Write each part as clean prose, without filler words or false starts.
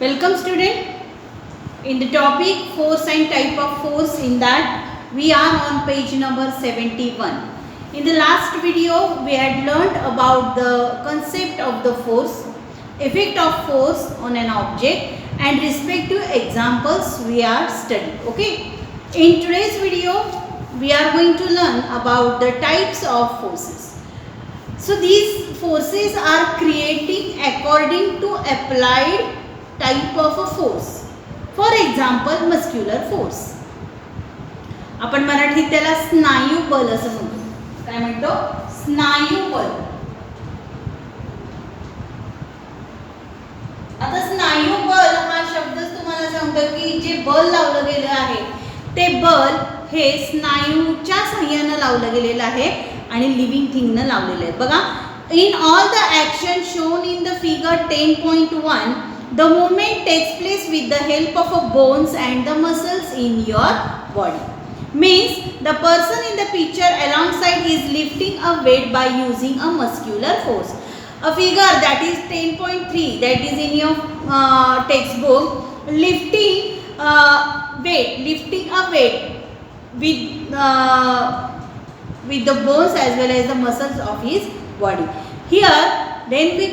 Welcome student. In the topic force and type of force, in that we are on page number 71. In the last video we had learnt about the concept of the force, effect of force on an object and respective examples we are studying. Okay. In today's video we are going to learn about the types of forces. So these forces are creating according to applied type of a force. For example, muscular force. आपण मराठीत त्याला स्नायू बल असं म्हणतो. काय म्हणतो? स्नायू बल. आता स्नायू बल हा शब्दच तुम्हाला सांगतो की जे बल लावलं गेलं आहे ते बल हे स्नायूच्या सहाय्याने लावलं गेलेलं आहे आणि लिव्हिंग थिंग ने लावलेलं आहे. बघा, in all the action shown in the figure 10.1, the movement takes place with the help of a bones and the muscles in your body. Means the person in the picture alongside is lifting a weight by using a muscular force. A figure that is 10.3, that is in your textbook, lifting a weight with the bones as well as the muscles of his body. Here then we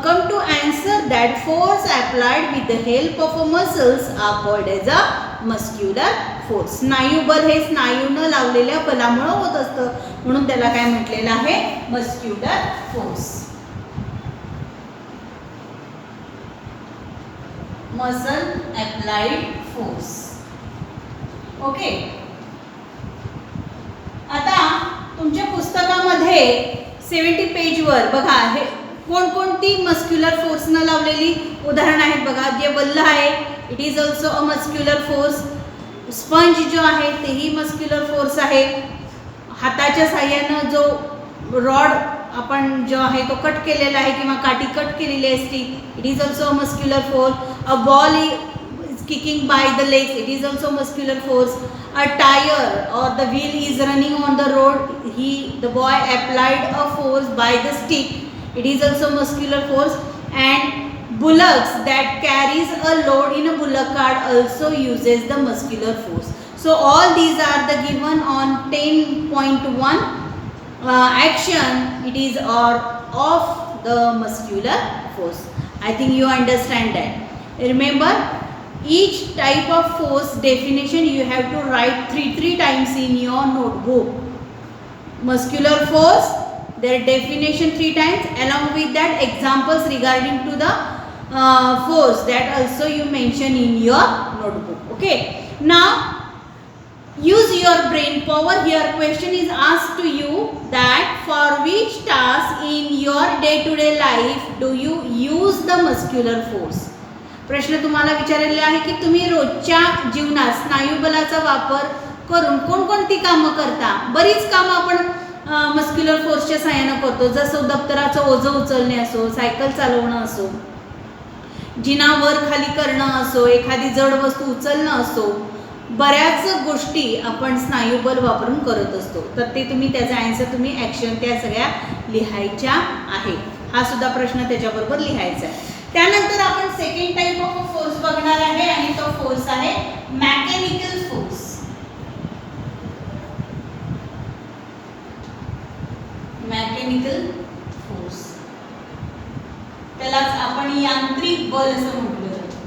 come to answer that force applied with the help of a muscles are called as a muscular force. स्नायू बल हे स्नायूने लावलेल्या बलामुळे होत असतं, म्हणून त्याला काय म्हटलेलं आहे? Muscular force. Muscle applied force. Okay. आता तुमच्या पुस्तकामध्ये 70 पेज वर बघा हे कोणकोणती मस्क्युलर फोर्स न लावलेली उदाहरण आहेत. बघा, जे बल्ल आहे it is also a muscular force. Sponge जो आहे तेही मस्क्युलर फोर्स आहे. हाताच्या साहाय्याने जो रॉड आपण जो आहे तो कट केलेला आहे किंवा काठी कट केलेली असते, it is also a muscular force. A ball is kicking by the legs, it is also muscular force. A tire or the wheel is running on the road, the boy applied a force by the stick, it is also muscular force. And bullocks that carries a load in a bullock cart also uses the muscular force. So all these are the given on 10.1 action, it is or of the muscular force. I think you understand that. Remember, each type of force definition you have to write three times in your notebook. Muscular force, their definition 3 times, along with that examples regarding to the force, that also you mention in your notebook. Okay. Now use your brain power. Here question is asked to you that for which task in your day to day life do you use the muscular force. प्रश्न तुम्हाला विचारलेला आहे की तुम्ही रोजच्या जीवनात स्नायुबलाचा वापर करून कोणकोणती कामं करता. बरीच कामं आपण मस्क्युलर फोर्सच्या सहाय्याने करतो, जसं दप्तराचं ओझं उचलणे असो, सायकल चालवणं असो, जिना वर खाली करणं असो, एखादी जड वस्तू उचलणं असो, बऱ्याच गोष्टी आपण स्नायुबल वापरून करत असतो. तर ते तुम्ही त्याचा आन्सर तुम्ही ॲक्शन त्या सगळ्या लिहायच्या आहे. हा सुद्धा प्रश्न त्याच्याबरोबर लिहायचा आहे. त्यानंतर आपण सेकंड टाइप ऑफ फोर्स बघणार आहे आणि तो फोर्स आहे मेकॅनिकल फोर्स. मेकॅनिकल फोर्स त्यालाच आपण यांत्रिक बल असं म्हटलं जातं.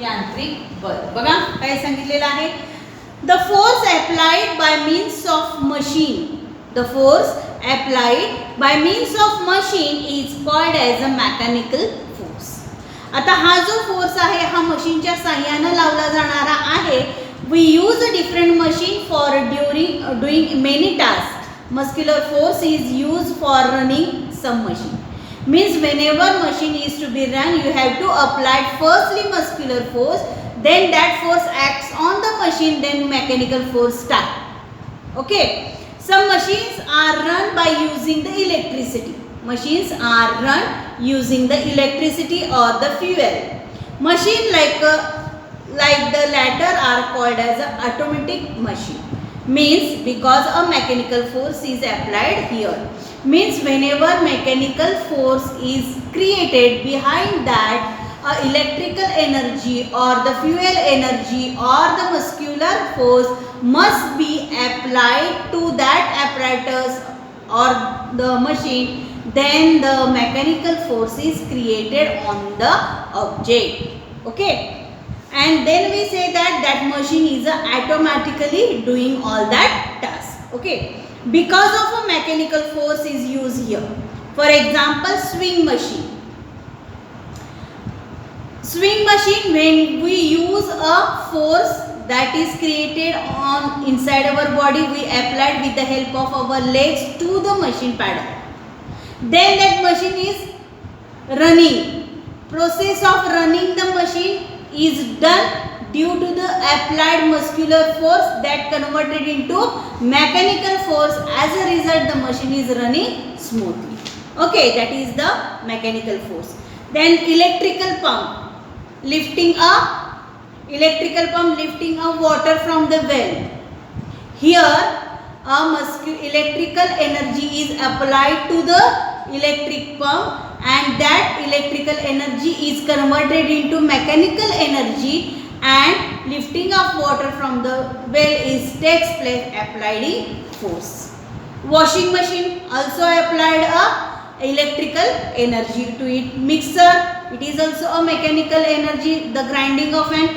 यांत्रिक बल. बघा काय सांगितलेलं आहे. The force applied by means of machine. The force applied by means of machine is called as a mechanical force. आता हा जो फोर्स आहे हा मशीनच्या सहाय्याने लावला जाणारा आहे. We use a different machine for doing many tasks. Muscular force is used for running some machine. Means whenever machine is to be run, you have to apply firstly muscular force, then that force acts on the machine, then mechanical force start. Okay. Some machines are run by using the electricity. Machines are run using the electricity or the fuel. Machine like the latter are called as a automatic machine. means because a mechanical force is applied here. Means whenever mechanical force is created, behind that electrical energy or the fuel energy or the muscular force must be applied to that apparatus or the machine, then the mechanical force is created on the object. Okay, and then we say that that machine is automatically doing all that task. Okay, because of a mechanical force is used here. For example, swing machine. Swing machine, when we use a force that is created on inside our body, we applied with the help of our legs to the machine pedal. Then that machine is running. Process of running the machine is done due to the applied muscular force that converted into mechanical force. As a result, the machine is running smoothly. Okay, that is the mechanical force. Then electrical pump. Lifting a water from the well. Here electrical energy is applied to the electric pump, and that electrical energy is converted into mechanical energy, and lifting of water from the well takes place applying force. Washing machine also applied a electrical energy to it. Mixer, it is also a mechanical energy. The grinding of an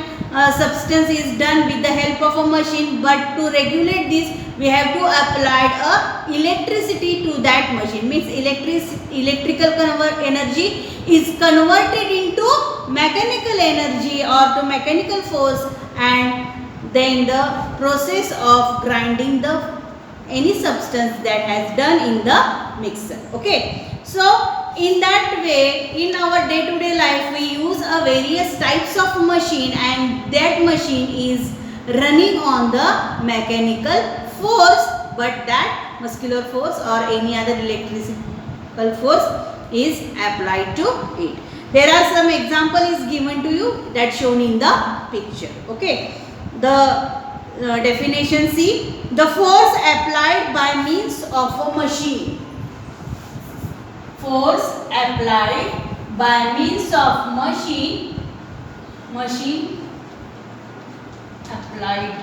substance is done with the help of a machine, but to regulate this we have to apply electricity to that machine. Means electrical energy is converted into mechanical energy or to mechanical force, and then the process of grinding the any substance that has done in the mixer. Okay, so in that way, in our day-to-day life, we use a various types of machine, and that machine is running on the mechanical force, but that muscular force or any other electrical force is applied to it. There are some example is given to you that shown in the picture. Okay, the definition C. The force applied by means of a machine. Force applied by means of machine applied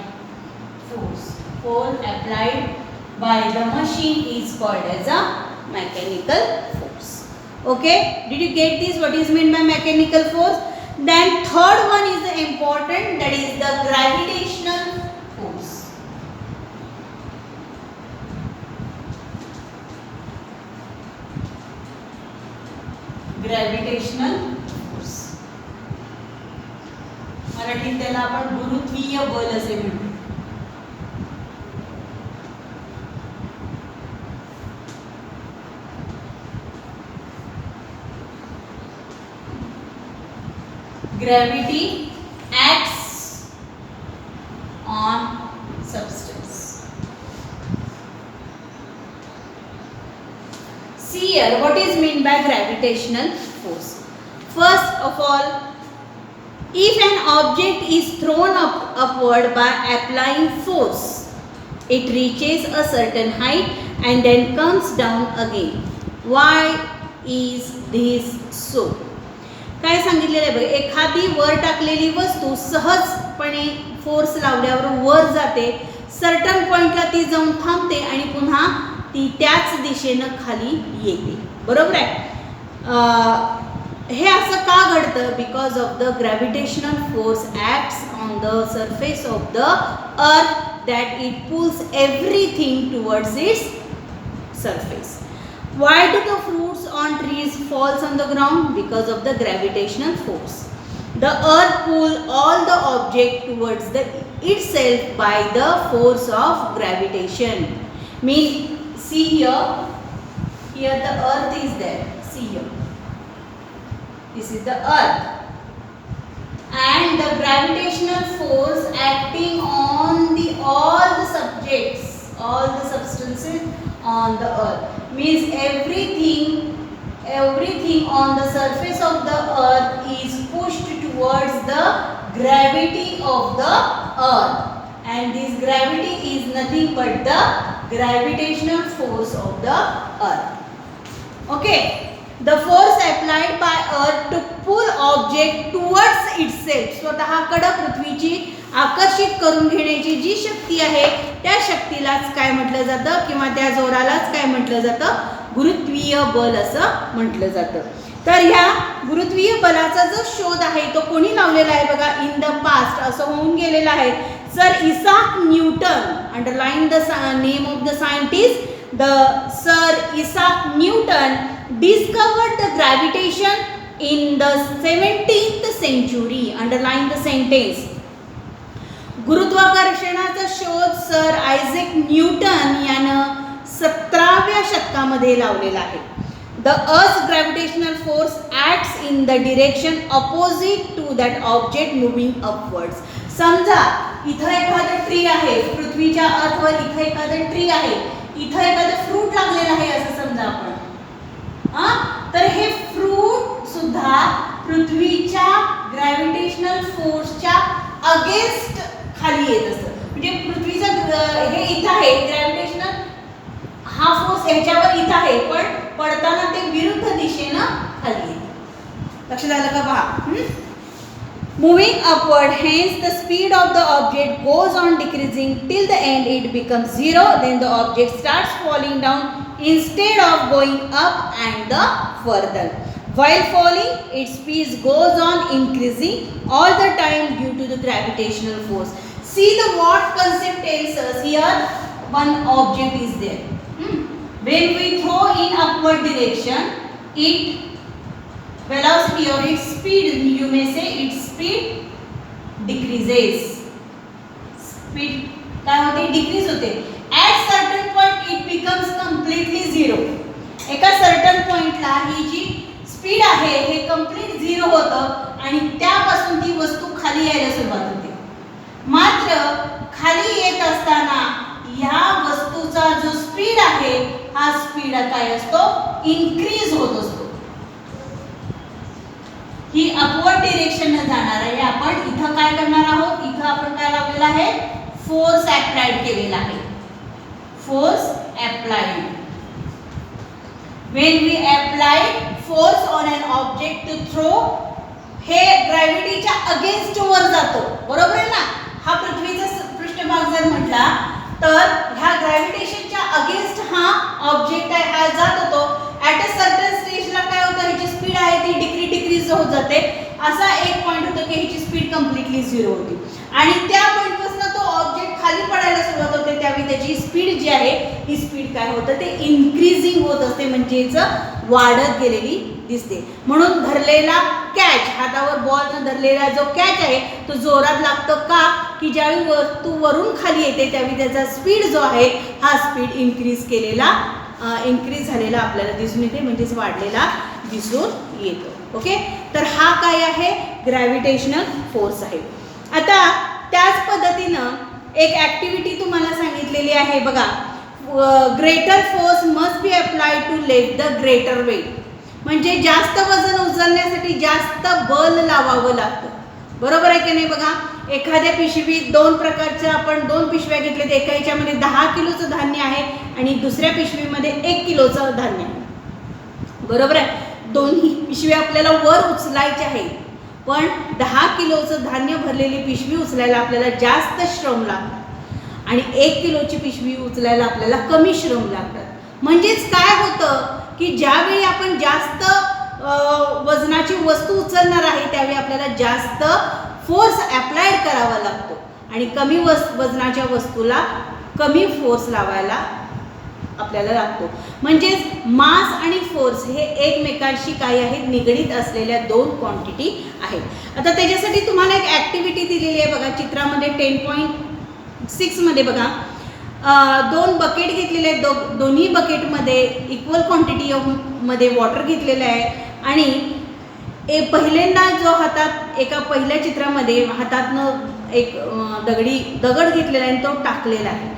force. Force applied by the machine is called as a mechanical force. Okay, did you get this? What is meant by mechanical force? Then third one is the important, that is the gravitational force. Gravitational force, मराठीत त्याला आपण गुरुत्वीय बल असे म्हणतो. Gravity acts on substance. See here, what is meant by gravitational force? First of all, if an object is thrown upward by applying force, it reaches a certain height and then comes down again. Why is this so? काय सांगितलेलं आहे बघा, एखादी वर टाकलेली वस्तू सहजपणे force लावल्यावर वर जाते, सर्टन पॉइंटला ती जाऊन थांबते आणि पुन्हा ती त्याच दिशेनं खाली येते. बरोबर आहे. हे असं का घडतं? Because of the gravitational force acts on the surface of the earth that it pools everything towards it's surface. Why do the fruits on trees falls on the ground? Because of the gravitational force. The earth pull all the object towards itself by the force of gravitation. Mean, see here, here the earth is there. See here, this is the earth, and the gravitational force acting on all the subjects, all the substances on the earth, means everything on the surface of the earth is pushed towards the gravity of the earth. and this gravity is nothing but the gravitational force of the earth. Okay, the force applied by earth to pull object towards itself, स्वतःकडे पृथ्वीची आकर्षित करून घेण्याची जी शक्ती आहे त्या शक्तीलाच काय म्हटलं जातं किंवा त्या जोरालाच काय म्हटलं जातं, गुरुत्वीय बल असं म्हटलं जातं. तर ह्या गुरुत्वीय बलाचा जो शोध आहे तो कोणी लावलेला आहे बघा, इन द पास्ट असं होऊन गेलेला आहे. Sir Isaac Newton, underline the name of the scientist, the sir Isaac Newton discovered the gravitation in the 17th century. Underline the sentence. गुरुत्वाकर्षणाचा शोध सर आयझॅक न्यूटन यानं 17व्या शतकामध्ये लावलेला आहे. The Earth's gravitational force acts in the direction opposite to that object moving upwards. समजा इथं एखादं tree आहे, पृथ्वीच्या अर्थवर इथं एखादं ट्री आहे, इथं एखादं फ्रूट लागलेलं आहे असं समजा आपण. तर हे फ्रूट सुद्धा पृथ्वीच्या ग्रॅव्हिटेशनल फोर्सच्या अगेन्स्ट खाली येत असतं. म्हणजे पृथ्वीचं हे इथं आहे ग्रॅव्हिटेशनल, हा फोर्स ह्याच्यावर इथं आहे, पण पडताना ते विरुद्ध दिशेनं खाली येते. लक्षात आलं का पहा. Moving upward, hence the speed of the object goes on decreasing till the end it becomes zero. Then the object starts falling down instead of going up and the further. While falling, its speed goes on increasing all the time due to the gravitational force. See the what concept tells us here. One object is there. When we throw in upward direction, it velocity or its speed, you may say its speed decreases. Speed काय होते, decrease होते. At certain point it becomes completely zero. एका certain पॉइंटला ही जी speed आहे हे complete zero होतं आणि त्यापासून ती वस्तू खाली यायला सुरुवात होते. मात्र खाली येत असताना ह्या वस्तूचा जो स्पीड आहे हा स्पीड काय असतो, इन्क्रीज होत असतो. ही अपवर्ड डिरेक्शन जाणार आहे. आपण इथं काय करणार आहोत, इथं आपण काय लावलेलं आहे, फोर्स अप्लाइड केलेला आहे. Force applied. When we apply force on an object to throw, हे ग्रॅव्हिटीच्या अगेन्स्ट वर जातो, बरोबर आहे ना. हा पृथ्वीचा पृष्ठभाग जर म्हटला तर ह्या ग्रॅव्हिटेशनच्या अगेन्स्ट हा ऑब्जेक्ट आहे, हा जात होतो. ॲट अ सर्टन स्टेजला काय होतं, ह्याची स्पीड आहे ती डिक्रीज होत जाते. असा एक पॉइंट होतो की ह्याची स्पीड कम्प्लिटली झिरो होती आणि त्या पॉइंटपासून तो ऑब्जेक्ट खाली पडायला सुरुवात होते. त्यावेळी त्याची स्पीड जी आहे ही स्पीड काय होतं, ते इन्क्रीजिंग होत असते, म्हणजेच वाढत गेलेली दिसते. म्हणून धरलेला कॅच, हातावर बॉलनं धरलेला जो कॅच आहे तो जोरात लागतो का, की ज्यावेळी वस्तू वरून खाली येते त्यावेळी त्याचा स्पीड जो आहे हा स्पीड इन्क्रीज झालेला आपल्याला दिसून येते, म्हणजेच वाढलेला दिसून येतो. ओके, तर हा काय आहे, ग्रॅव्हिटेशनल फोर्स आहे. आता त्याच पद्धतीनं एक ॲक्टिव्हिटी तुम्हाला सांगितलेली आहे बघा, greater force must be applied to lift the greater weight. म्हणजे जास्त वजन उचलण्यासाठी जास्त बल लावावं लागतं, बरोबर आहे की नाही. बघा, एखाद्या पिशवीत दोन प्रकारच्या आपण दोन पिशव्या घेतल्या, एका ह्याच्यामध्ये 10 किलोचं धान्य आहे आणि दुसऱ्या पिशवीमध्ये 1 किलोचं धान्य आहे, बरोबर आहे. दोन्ही पिशव्या आपल्याला वर उचलायच्या आहे, पण 10 किलोचं धान्य भरलेली पिशवी उचलायला आपल्याला जास्त श्रम लागतात आणि 1 किलोची पिशवी उचलायला आपल्याला कमी श्रम लागतात. म्हणजेच काय होतं की ज्यावेळी आपण जास्त वजनाची वस्तू उचलणार आहे त्यावेळी आपल्याला जास्त फोर्स अप्लाइड करावा लागतो आणि कमी वजनाच्या वस्तूला कमी फोर्स लावायला आपल्याला लागतो. म्हणजेच मास आणि फोर्स हे एकमेकांशी काय आहेत, निगडीत असलेल्या दोन क्वांटिटी आहेत. आता त्याच्यासाठी तुम्हाला एक ॲक्टिव्हिटी दिलेली आहे बघा चित्रामध्ये 10.6 मध्ये बघा, दोन बकेट घेतलेले आहेत. दोन्ही बकेटमध्ये इक्वल क्वांटिटी मध्ये वॉटर घेतलेलं आहे आणि पहिल्यांदा जो हातात एका पहिल्या चित्रामध्ये हातातनं एक दगड घेतलेला आहे तो टाकलेला आहे.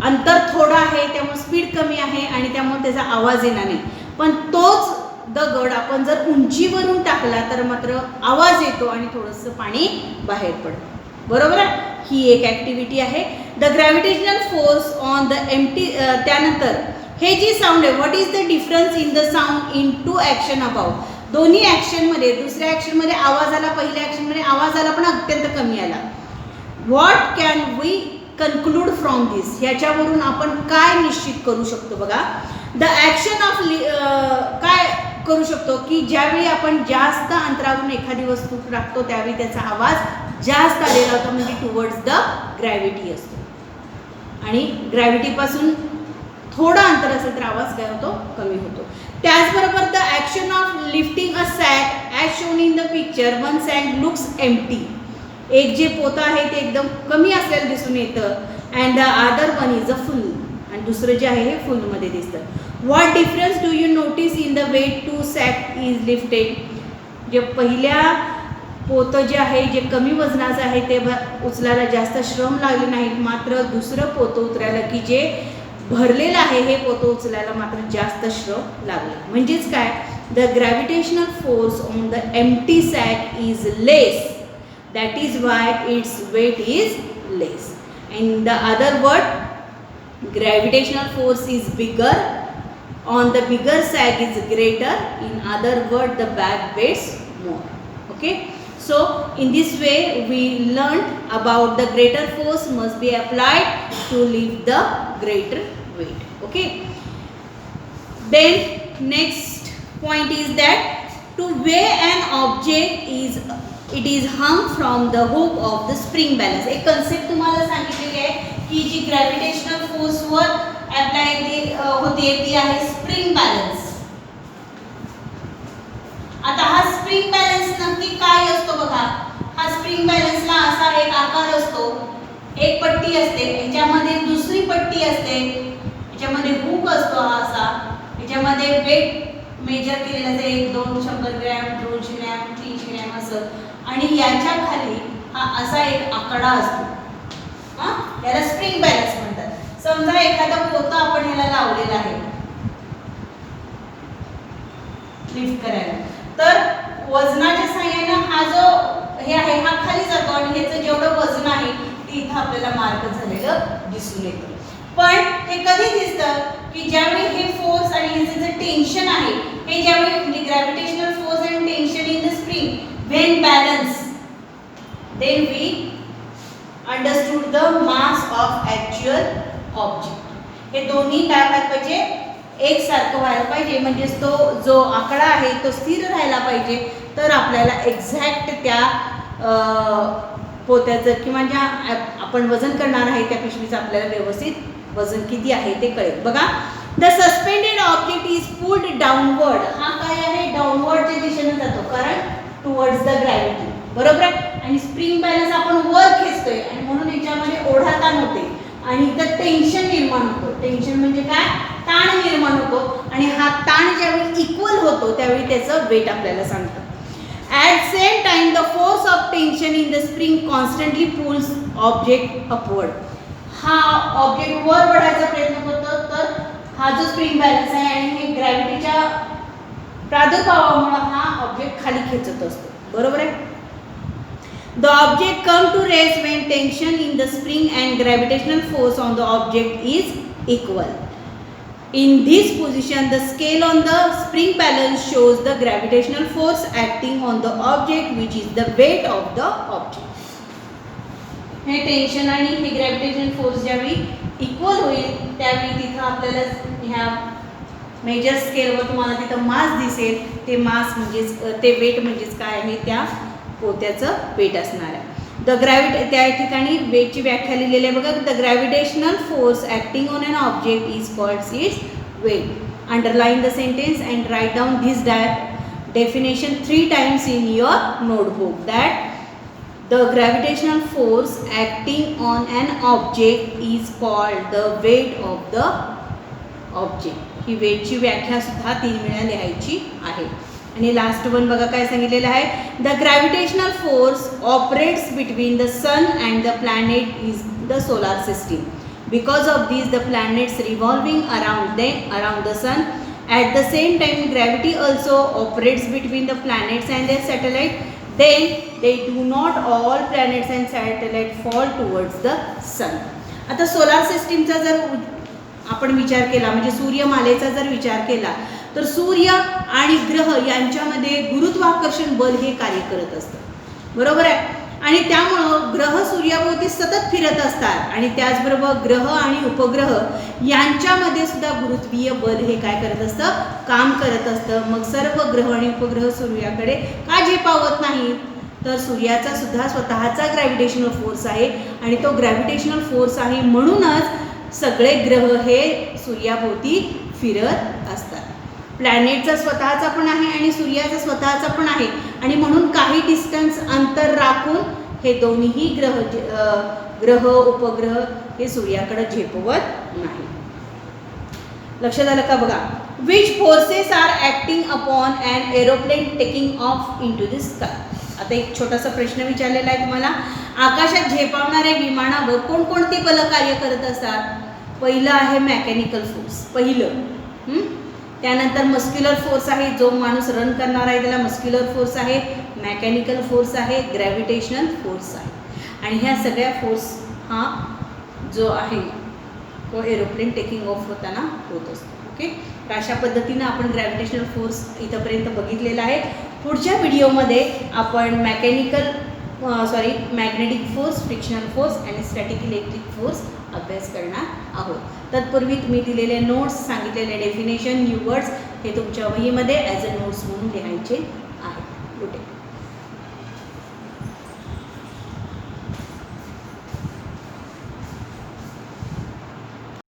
अंतर थोडं आहे त्यामुळे स्पीड कमी आहे आणि त्यामुळे त्याचा आवाज येणार नाही. पण तोच दगड आपण जर उंचीवरून टाकला तर मात्र आवाज येतो आणि थोडंसं पाणी बाहेर पडतं. बरोबर आहे, ही एक ॲक्टिव्हिटी आहे. The gravitational force on the empty. त्यानंतर हे जी साऊंड आहे, what is the difference in the sound in two action about. दोन्ही ॲक्शनमध्ये, दुसऱ्या ॲक्शनमध्ये आवाज आला, पहिल्या ॲक्शनमध्ये आवाज आला पण अत्यंत कमी आला. What can we conclude from this. ह्याच्यावरून आपण काय निश्चित करू शकतो बघा. द ॲक्शन ऑफ काय करू शकतो की ज्यावेळी आपण जास्त अंतरावरून एखादी वस्तू टाकतो त्यावेळी त्याचा आवाज जास्त आलेला होता, म्हणजे टुवर्ड्स द ग्रॅव्हिटी असतो. आणि ग्रॅव्हिटीपासून थोडं अंतर असेल तर आवाज काय होतो, कमी होतो. त्याचबरोबर the action of lifting a sack as shown in the picture. One sack looks empty. एक जे पोतं आहे ते एकदम कमी असलेलं दिसून येतं. And the other one is a full. आणि दुसरं जे आहे हे फुलमध्ये दिसतं. What difference do you notice in the weight two sack is lifted. जे पहिल्या पोतं जे आहे, जे कमी वजनाचं आहे ते उचलायला जास्त श्रम लागले नाहीत, मात्र दुसरं पोतं उतरायला की जे भरलेलं आहे हे पोतं उचलायला मात्र जास्त श्रम लागला. म्हणजेच काय, the gravitational force on the empty sack is less. That is why its weight is less. In the other word, gravitational force is bigger. On the bigger sack is greater. In other word, the bag weighs more. Okay. So in this way, we learned about the greater force must be applied to lift the greater weight. Okay. Then next point is that to weigh an object is it is hung from the hook of the spring balance. एक concept तुम्हाला सांगितलेली आहे की जी gravitational फोर्सवर apply होते ती आहे spring balance. आता हा स्प्रिंग बॅलन्स नक्की काय असतो बघा. हा स्प्रिंग बॅलन्सला असा एक आकार असतो, एक पट्टी असते, याच्यामध्ये दुसरी पट्टी असते, याच्यामध्ये हुक असतो हा असा, याच्यामध्ये वेट मेजर केलेलं असते, 1, 2, 100 ग्रॅम, 200 ग्रॅम, 300 ग्रॅम असं. आणि याच्या खाली हा असा एक आकडा असतो, याला स्प्रिंग बॅलन्स म्हणतात. समजा एखादा पोतं आपण याला लावलेला आहे लिफ्ट करायला, तर वजनाच्या सहाय्याने हा जो हे आहे हा खाली जातो आणि ह्याचं जेवढं वजन आहे ते इथं आपल्याला मार्क झालेलं दिसून येतं. पण हे कधी दिसतं की ज्यावेळी हे फोर्स आणि ह्याचं जे टेन्शन आहे हे ज्यावेळी gravitational force and tension in the spring when balanced, then we understood the mass of actual object. हे दोन्ही काय व्हायला पाहिजे, एकसारखं व्हायला पाहिजे. म्हणजे तो जो आकडा आहे तो स्थिर राहायला पाहिजे, तर आपल्याला एक्झॅक्ट त्या पोत्याचं किंवा ज्या आपण वजन करणार आहे त्या पिशवीचं आपल्याला व्यवस्थित वजन किती आहे ते कळेल. बघा, the suspended object is pulled downward. हा काय आहे, डाऊनवर्डच्या दिशेने जातो कारण टुवर्ड्स द ग्रॅव्हिटी. बरोबर आहे. आणि स्प्रिंग बॅलन्स आपण वर खेचतोय आणि म्हणून याच्यामध्ये ओढाताण होते आणि इथं टेन्शन निर्माण होतो. टेन्शन म्हणजे काय, ताण निर्माण होतो. आणि हा ताण ज्यावेळी इक्वल होतो त्यावेळी त्याचं वेट आपल्याला सांगतं. At same time the force of tension in the spring constantly pulls object upward. हा ऑब्जेक्ट वर वळायचा प्रयत्न करतो, तर हा जो स्प्रिंग बॅलन्स आहे आणि हे ग्रॅव्हिटीच्या प्रादुर्भावामुळे हा ऑब्जेक्ट खाली खेचत असतो. बरोबर आहे. The object come to rest when tension in the spring and gravitational force on the object is equal. In this position, the scale on the spring balance shows the gravitational force acting on the object, which is the weight of the object. हे tension आणि हे gravitational force ज्यावेळी equal होईल त्यावेळी तिथं आपल्याला ह्या major स्केलवर तुम्हाला तिथं मास दिसेल. ते मास म्हणजेच ते वेट म्हणजेच काय आहे, त्या पोत्याचं वेट असणार आहे. त्या ठिकाणी वेटची व्याख्या लिहिलेली आहे बघा. The gravitational force acting on an object is called its weight. Underline the sentence and write down this definition 3 times in your notebook. That the gravitational force acting on an object is called the weight of the object. ही वेटची व्याख्या सुद्धा 3 वेळा लिहायची आहे. आणि last one बघा काय सांगितलेलं आहे. The gravitational force operates between the sun and the planet is the solar system. Because of this the planets revolving around the sun. At the same time, gravity also operates between the planets and their satellite. Then they do not all planets and satellite fall towards the sun. आता solar सिस्टीमचा जर आपण विचार केला, म्हणजे सूर्यमालेचा जर विचार केला, तर सूर्य आणि ग्रह यांच्यामध्ये गुरुत्वाकर्षण बल हे कार्य करत असतं, बरोबर आहे. आणि त्यामुळं ग्रह सूर्याभोवती सतत फिरत असतात आणि त्याचबरोबर ग्रह आणि उपग्रह यांच्यामध्ये सुद्धा गुरुत्वीय बल हे काय करत असतं, काम करत असतं. मग सर्व ग्रह आणि उपग्रह सूर्याकडे का झेपावत नाही, तर सूर्याचा सुद्धा स्वतःचा ग्रॅव्हिटेशनल फोर्स आहे आणि तो ग्रॅव्हिटेशनल फोर्स आहे म्हणूनच सगळे ग्रह हे सूर्याभोवती फिरत असतात. प्लॅनेटचा स्वतःचा पण आहे आणि सूर्याचा स्वतःचा पण आहे आणि म्हणून काही डिस्टन्स अंतर राखून हे दोन्हीही ग्रह उपग्रह हे सूर्याकडे झेपवत नाही. लक्षात आलं का बघा. Which forces are acting upon an aeroplane taking off into the sky. आता एक छोटासा प्रश्न विचारलेला आहे तुम्हाला. आकाशात झेपावणाऱ्या विमानावर कोणकोणती बल कार्य करत असतात. पहिलं आहे मेकॅनिकल फोर्स, पहिलं. त्यानंतर मस्क्युलर फोर्स आहे, जो माणूस रन करणार आहे त्याला मस्क्युलर फोर्स आहे, मेकॅनिकल फोर्स आहे, ग्रॅव्हिटेशनल फोर्स आहे. आणि ह्या सगळ्या फोर्स हा जो आहे तो एरोप्लेन टेकिंग ऑफ होताना होत असतो. ओके, तर अशा पद्धतीनं आपण ग्रॅव्हिटेशनल फोर्स इथंपर्यंत बघितलेला आहे. पुढच्या व्हिडिओमध्ये आपण मॅग्नेटिक फोर्स, फ्रिक्शनल फोर्स आणि स्टॅटिक इलेक्ट्रिक फोर्स अभ्यास करणार आहोत. तत्पूर्वी तुम्ही दिलेले नोट्स, सांगितलेले डेफिनेशन, न्यू वर्ड्स हे तुमच्या वहीमध्ये ॲज अ नोट्स म्हणून लिहायचे आहे. Good day.